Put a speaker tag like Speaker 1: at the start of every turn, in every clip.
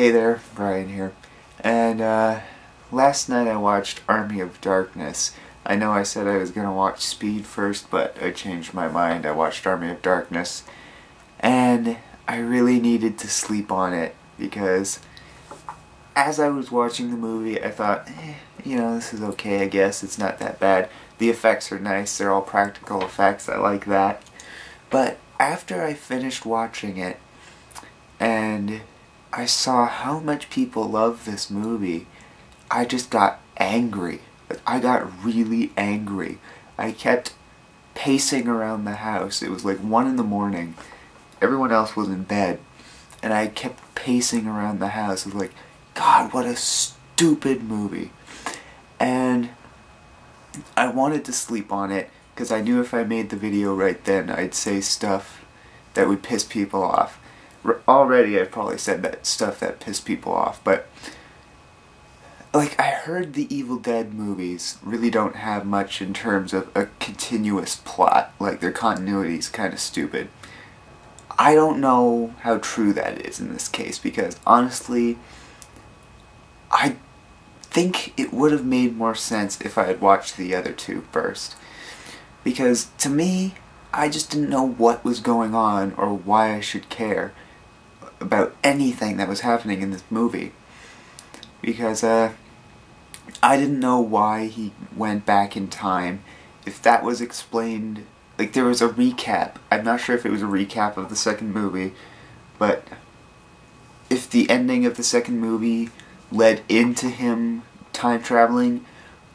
Speaker 1: Hey there, Brian here. And last night I watched Army of Darkness. I know I said I was going to watch Speed first, but I changed my mind. I watched Army of Darkness. And I really needed to sleep on it because as I was watching the movie, I thought, this is okay, I guess. It's not that bad. The effects are nice. They're all practical effects. I like that. But after I finished watching it, and I saw how much people love this movie, I just got angry. I got really angry. I kept pacing around the house. It was like 1 in the morning. Everyone else was in bed. And I kept pacing around the house. I was like, God, what a stupid movie. And I wanted to sleep on it because I knew if I made the video right then, I'd say stuff that would piss people off. Already I've probably said that stuff that pissed people off, but like, I heard the Evil Dead movies really don't have much in terms of a continuous plot. Like, their continuity's kind of stupid. I don't know how true that is in this case, because honestly, I think it would have made more sense if I had watched the other two first. Because to me, I just didn't know what was going on or why I should care about anything that was happening in this movie. Because I didn't know why he went back in time. If that was explained, like, there was a recap. I'm not sure if it was a recap of the second movie, but if the ending of the second movie led into him time traveling,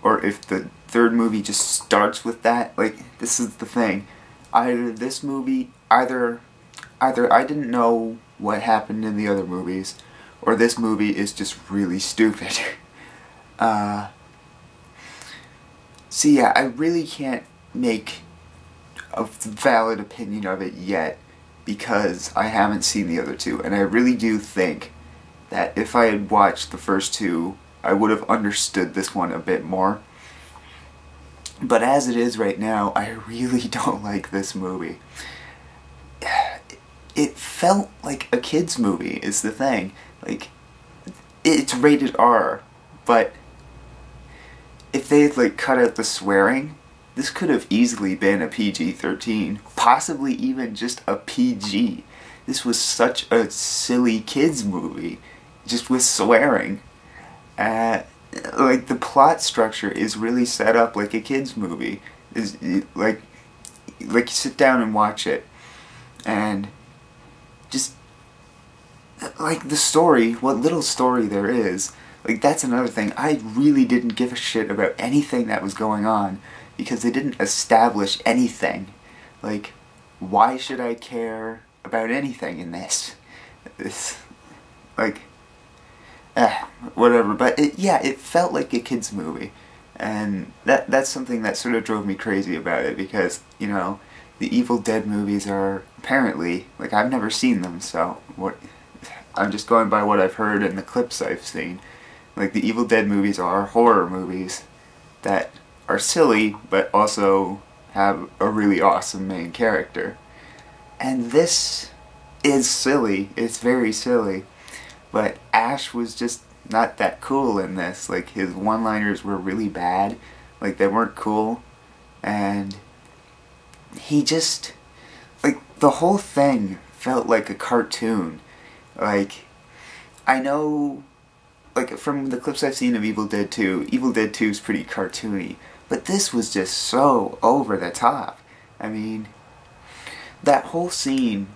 Speaker 1: or if the third movie just starts with that, like, this is the thing. Either this movie, either I didn't know what happened in the other movies, or this movie is just really stupid. So yeah, I really can't make a valid opinion of it yet, because I haven't seen the other two, and I really do think that if I had watched the first two, I would have understood this one a bit more. But as it is right now, I really don't like this movie. It felt like a kid's movie, is the thing. Like, it's rated R, but if they had, like, cut out the swearing, this could have easily been a PG-13, possibly even just a PG. This was such a silly kids movie, just with swearing. Like, the plot structure is really set up like a kids movie. Is like you sit down and watch it, and just like the story, what little story there is. Like, that's another thing. I really didn't give a shit about anything that was going on because they didn't establish anything. Like, why should I care about anything in this? Like, whatever. But it felt like a kid's movie, and that's something that sort of drove me crazy about it, because the Evil Dead movies are apparently, like, I've never seen them, so I'm just going by what I've heard and the clips I've seen. Like, the Evil Dead movies are horror movies that are silly, but also have a really awesome main character. And this is silly. It's very silly. But Ash was just not that cool in this. Like, his one-liners were really bad. Like, they weren't cool. And he just, like, the whole thing felt like a cartoon. Like, I know, like, from the clips I've seen of Evil Dead 2, Evil Dead 2 is pretty cartoony. But this was just so over the top. I mean, that whole scene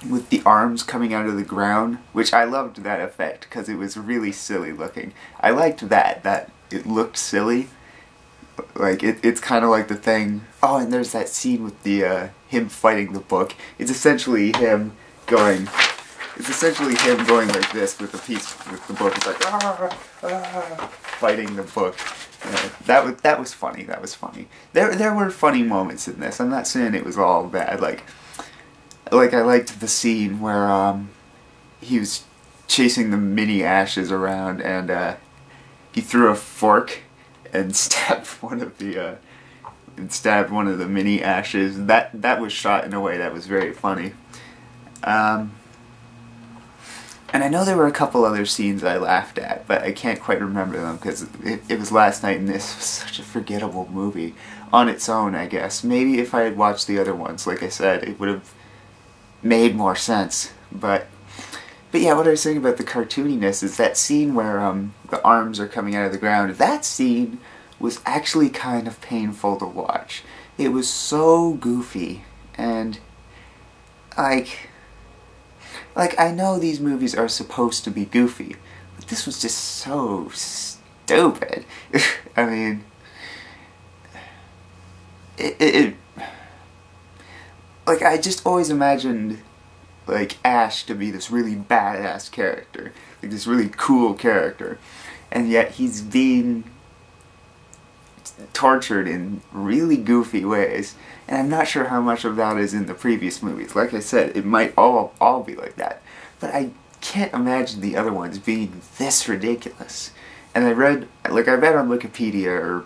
Speaker 1: with the arms coming out of the ground, which I loved that effect because it was really silly looking. I liked that it looked silly. Like, it's kind of like the thing. Oh, and there's that scene with the him fighting the book. It's essentially him going like this with the book. It's like fighting the book. That was funny. That was funny. There were funny moments in this. I'm not saying it was all bad. Like I liked the scene where he was chasing the mini Ashes around, and he threw a fork and stabbed one of the mini Ashes. That was shot in a way that was very funny. And I know there were a couple other scenes I laughed at, but I can't quite remember them because it was last night and this was such a forgettable movie on its own, I guess. Maybe if I had watched the other ones, like I said, it would have made more sense. But yeah, what I was saying about the cartooniness is that scene where the arms are coming out of the ground. That scene was actually kind of painful to watch. It was so goofy, and like I know these movies are supposed to be goofy, but this was just so stupid. I mean, like I just always imagined like Ash to be this really badass character, like this really cool character, and yet he's being tortured in really goofy ways, and I'm not sure how much of that is in the previous movies. Like I said, it might all be like that, but I can't imagine the other ones being this ridiculous. And I read on Wikipedia or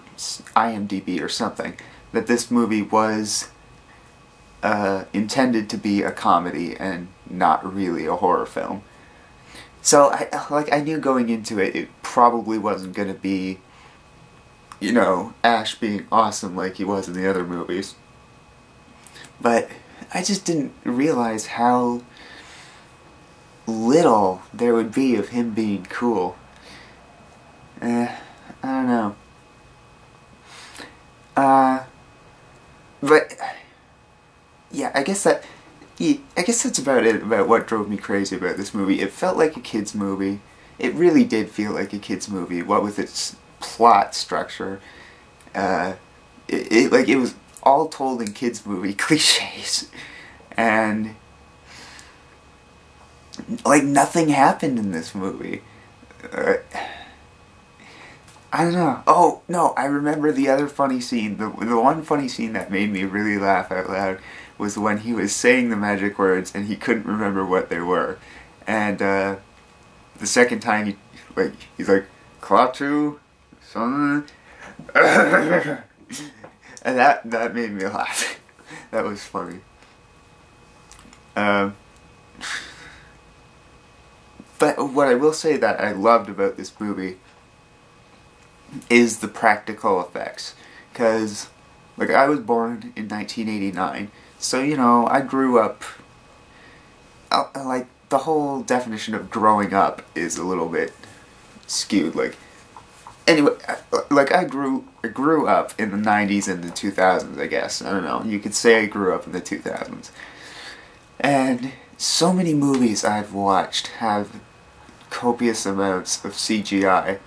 Speaker 1: IMDb or something that this movie was intended to be a comedy and not really a horror film. So I knew going into it, it probably wasn't going to be, you know, Ash being awesome like he was in the other movies. But I just didn't realize how little there would be of him being cool. I don't know. But yeah, I guess that's about it, about what drove me crazy about this movie. It felt like a kid's movie. It really did feel like a kid's movie, what with its plot structure. It was all told in kids' movie cliches. And like nothing happened in this movie. I don't know. Oh, no, I remember the other funny scene. The one funny scene that made me really laugh out loud was when he was saying the magic words and he couldn't remember what they were. And the second time he's like, Klaatu, son. And that made me laugh. That was funny. But what I will say that I loved about this movie is the practical effects. Because, like, I was born in 1989, so, you know, I grew up, like, the whole definition of growing up is a little bit skewed. Like, anyway, I grew up in the 90s and the 2000s, I guess. I don't know, you could say I grew up in the 2000s. And so many movies I've watched have copious amounts of CGI.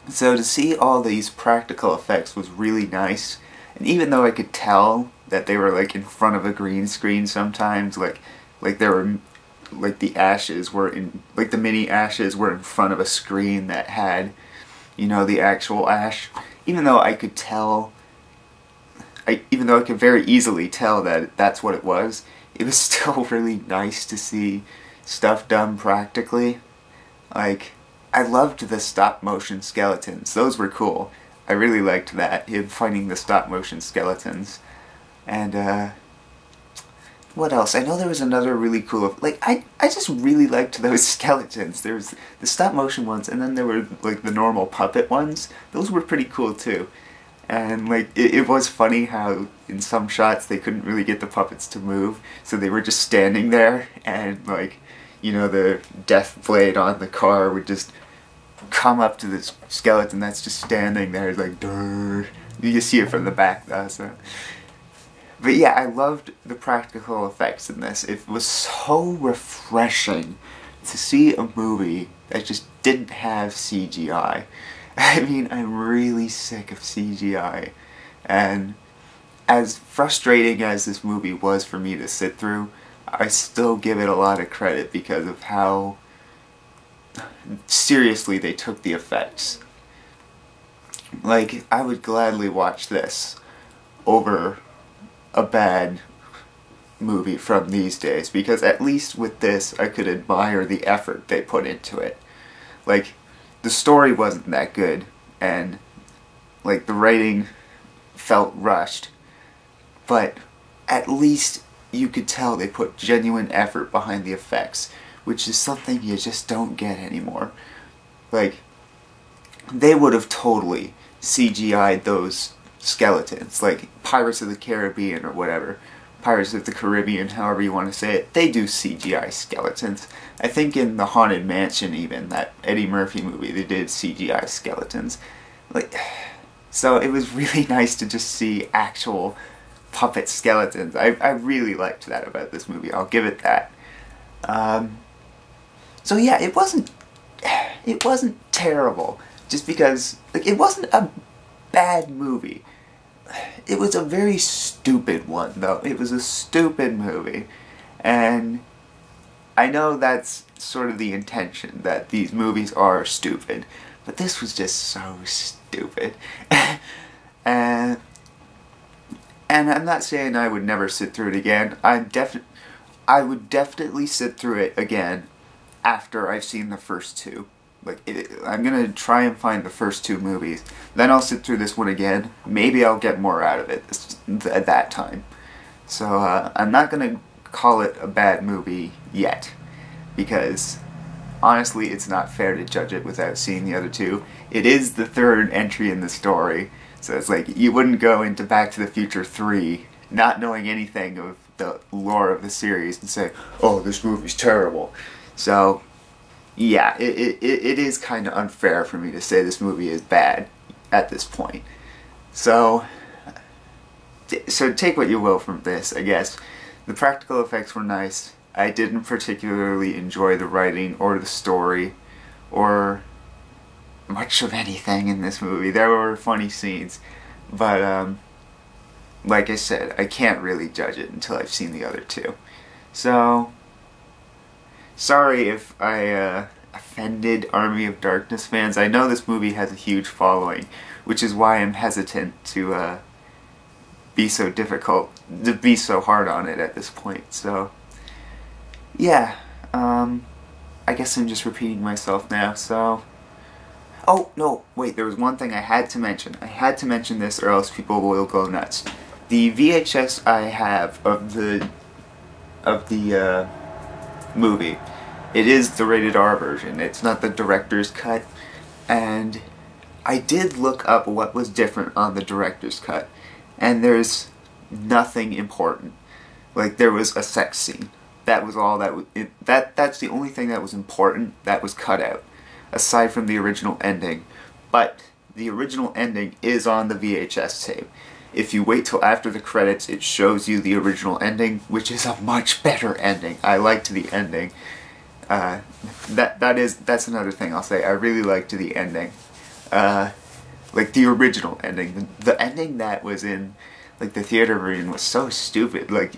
Speaker 1: So to see all these practical effects was really nice. And even though I could tell that they were like in front of a green screen sometimes, like there were, like the ashes were in, like the mini ashes were in front of a screen that had, you know, the actual ash. Even though I could tell, even though I could very easily tell that that's what it was still really nice to see stuff done practically. Like, I loved the stop-motion skeletons. Those were cool. I really liked that, him fighting the stop-motion skeletons. And, what else? I know there was another really cool... Like, I just really liked those skeletons. There was the stop-motion ones, and then there were, like, the normal puppet ones. Those were pretty cool, too. And, like, it was funny how in some shots they couldn't really get the puppets to move, so they were just standing there, and, like, you know, the death blade on the car would just come up to this skeleton that's just standing there, like, durr. You see it from the back, though, so... But yeah, I loved the practical effects in this. It was so refreshing to see a movie that just didn't have CGI. I mean, I'm really sick of CGI. And as frustrating as this movie was for me to sit through, I still give it a lot of credit because of how seriously they took the effects. Like, I would gladly watch this over a bad movie from these days, because at least with this I could admire the effort they put into it. Like, the story wasn't that good, and like the writing felt rushed, but at least you could tell they put genuine effort behind the effects, which is something you just don't get anymore. Like, they would have totally CGI'd those skeletons, like Pirates of the Caribbean or whatever. Pirates of the Caribbean, however you want to say it, they do CGI skeletons. I think in the Haunted Mansion even, that Eddie Murphy movie, they did CGI skeletons. Like, so it was really nice to just see actual puppet skeletons. I really liked that about this movie, I'll give it that. So yeah, it wasn't terrible, just because, like, it wasn't a bad movie. It was a very stupid one, though. It was a stupid movie. And I know that's sort of the intention, that these movies are stupid. But this was just so stupid. and I'm not saying I would never sit through it again. I would definitely sit through it again after I've seen the first two. Like, I'm gonna try and find the first two movies. Then I'll sit through this one again. Maybe I'll get more out of it at that time. So, I'm not gonna call it a bad movie yet. Because, honestly, it's not fair to judge it without seeing the other two. It is the third entry in the story. So it's like, you wouldn't go into Back to the Future 3 not knowing anything of the lore of the series and say, oh, this movie's terrible. So, yeah, it is kind of unfair for me to say this movie is bad at this point. So take what you will from this, I guess. The practical effects were nice. I didn't particularly enjoy the writing or the story or much of anything in this movie. There were funny scenes, but like I said, I can't really judge it until I've seen the other two. So, sorry if I offended Army of Darkness fans. I know this movie has a huge following, which is why I'm hesitant to be so hard on it at this point. So, yeah, I guess I'm just repeating myself now, so... Oh, no, wait, there was one thing I had to mention. I had to mention this or else people will go nuts. The VHS I have of the movie, it is the rated R version. It's not the director's cut. And I did look up what was different on the director's cut. And there's nothing important. Like, there was a sex scene. That was all that's the only thing that was important that was cut out, aside from the original ending. But the original ending is on the VHS tape. If you wait till after the credits, it shows you the original ending, which is a much better ending. I liked the ending. That's another thing I'll say. I really liked the ending. Like the original ending. The ending that was in like the theater version was so stupid. Like,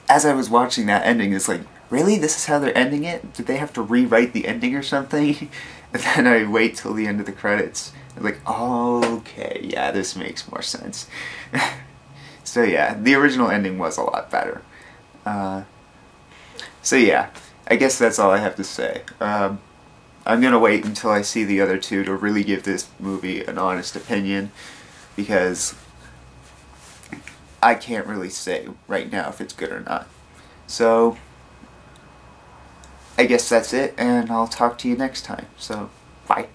Speaker 1: as I was watching that ending, it's like, really? This is how they're ending it? Did they have to rewrite the ending or something? And then I wait till the end of the credits. I'm like, okay, yeah, this makes more sense. So yeah, the original ending was a lot better. So yeah, I guess that's all I have to say. I'm gonna wait until I see the other two to really give this movie an honest opinion, because I can't really say right now if it's good or not. So, I guess that's it, and I'll talk to you next time. So, bye.